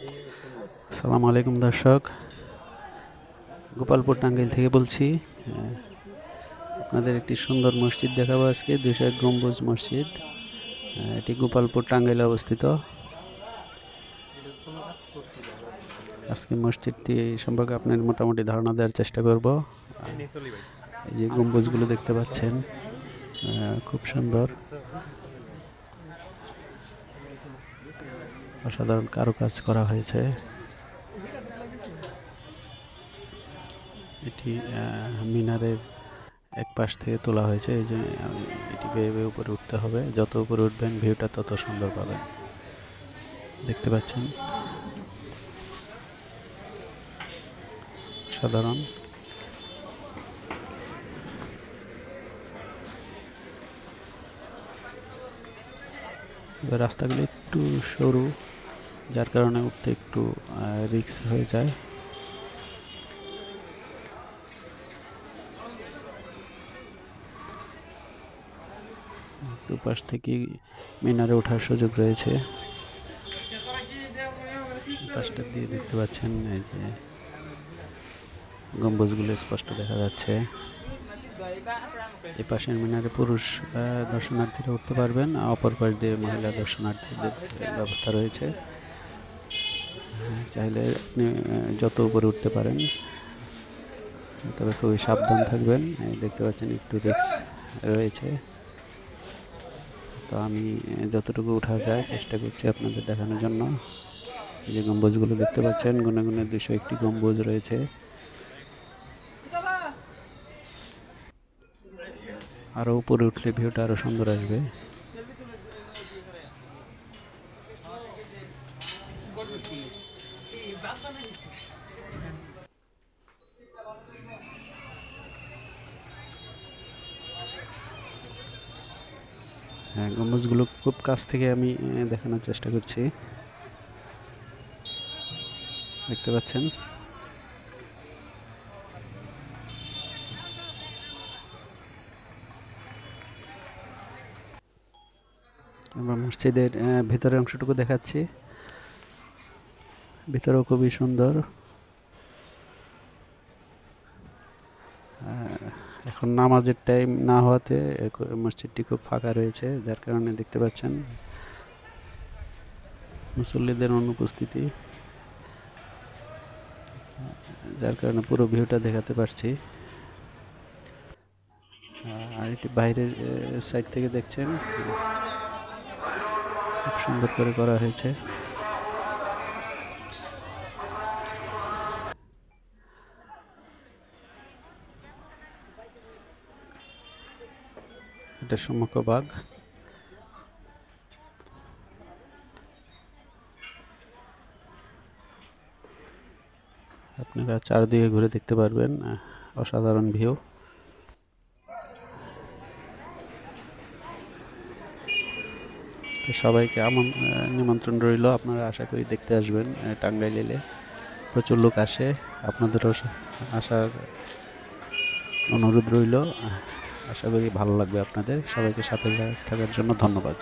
আসসালামু আলাইকুম দর্শক, গোপালপুর টাঙ্গাইল থেকে বলছি। আপনাদের একটি সুন্দর মসজিদ দেখাবো আজকে, 201 গম্বুজ মসজিদ। এটি গোপালপুর টাঙ্গাইলে অবস্থিত। আজকে মসজিদটি সম্পর্কে আপনার মোটামুটি ধারণা দেওয়ার চেষ্টা করব। এই যে গম্বুজগুলো দেখতে পাচ্ছেন, খুব সুন্দর, অসাধারণ কারুকাজ করা হয়েছে। এটি মিনারের এক পাশ থেকে তোলা হয়েছে, এই যে এটি বেয়ে বেয়ে উপরে উঠতে হবে। যত উপরে উঠবেন ভিউটা তত সুন্দর পাবেন। দেখতে পাচ্ছেন, সাধারণ। তবে রাস্তাগুলো একটু সরু, যার কারণে উঠতে একটু রিস্ক হয়ে যায়। দুপাশ থেকে মিনারে ওঠার সুযোগ রয়েছে। পাশটা দিয়ে দেখতে পাচ্ছেন, এই যে গম্বুজগুলো স্পষ্ট দেখা যাচ্ছে। এই পাশের মিনারে পুরুষ দর্শনার্থীরা উঠতে পারবেন, অপর পাশ দিয়ে মহিলা দর্শনার্থীদের ব্যবস্থা রয়েছে। চাইলে আপনি যত উপরে উঠতে পারেন, তবে খুবই সাবধান থাকবেন। দেখতে পাচ্ছেন একটু রিস্ক রয়েছে, তো আমি যতটুকু উঠা যায় চেষ্টা করছি আপনাদের দেখানোর জন্য। যে গম্বুজগুলো দেখতে পাচ্ছেন, গুনে গুনে 201টি গম্বুজ রয়েছে। আরো উপরে উঠলে ভিউটা আরো সুন্দর আসবে। হ্যাঁ, গম্বুজগুলো খুব কাছ থেকে আমি দেখানোর চেষ্টা করছি। দেখতে পাচ্ছেন, আমরা মসজিদের ভিতরের অংশটুকু দেখাচ্ছি। ভিতরেও খুবই সুন্দর। এখন নামাজের টাইম না হওয়াতে মসজিদটি খুব ফাঁকা রয়েছে, যার কারণে দেখতে পাচ্ছেন মুসল্লিদের অনুপস্থিতি, যার কারণে পুরো ভিউটা দেখাতে পারছি। আর এটি বাইরের সাইড থেকে দেখছেন, খুব সুন্দর করে করা হয়েছে। এটা সম্মুখভাগ। আপনারা চারদিকে ঘুরে দেখতে পারবেন, অসাধারণ ভিউ। তো সবাইকে নিমন্ত্রণ রইল, আপনারা আশা করি দেখতে আসবেন। টাঙ্গাইল এলে প্রচুর লোক আসে, আপনাদেরও আসার অনুরোধ রইল। আশা করি ভালো লাগবে আপনাদের। সবাইকে সাথে থাকার জন্য ধন্যবাদ।